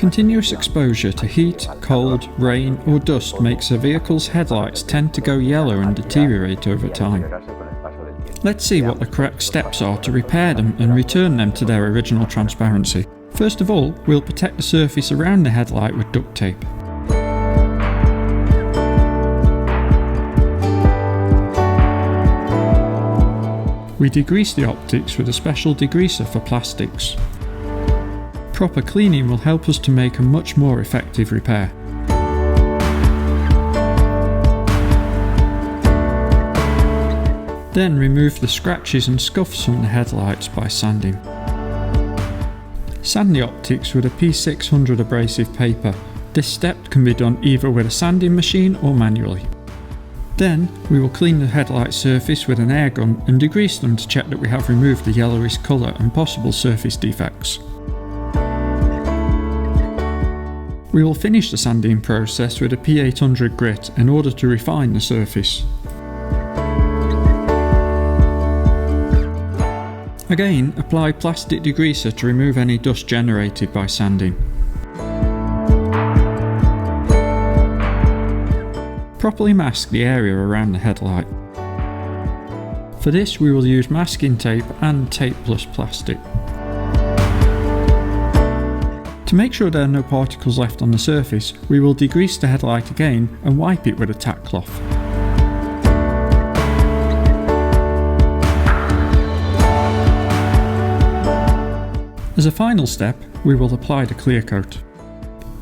Continuous exposure to heat, cold, rain or dust makes a vehicle's headlights tend to go yellow and deteriorate over time. Let's see what the correct steps are to repair them and return them to their original transparency. First of all, we'll protect the surface around the headlight with duct tape. We degrease the optics with a special degreaser for plastics. Proper cleaning will help us to make a much more effective repair. Then remove the scratches and scuffs from the headlights by sanding. Sand the optics with a P600 abrasive paper. This step can be done either with a sanding machine or manually. Then we will clean the headlight surface with an air gun and degrease them to check that we have removed the yellowish colour and possible surface defects. We will finish the sanding process with a P800 grit in order to refine the surface. Again, apply plastic degreaser to remove any dust generated by sanding. Properly mask the area around the headlight. For this we will use masking tape and tape plus plastic. To make sure there are no particles left on the surface, we will degrease the headlight again and wipe it with a tack cloth. As a final step, we will apply the clear coat.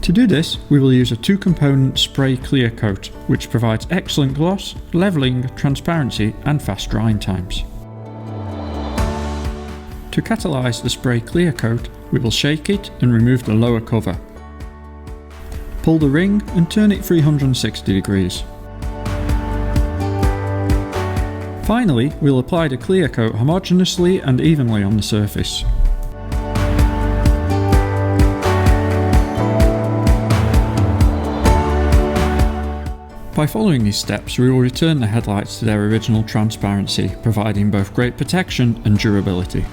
To do this, we will use a 2-component spray clear coat, which provides excellent gloss, levelling, transparency and fast drying times. To catalyse the spray clear coat, we will shake it and remove the lower cover. Pull the ring and turn it 360 degrees. Finally, we'll apply the clear coat homogeneously and evenly on the surface. By following these steps, we will return the headlights to their original transparency, providing both great protection and durability.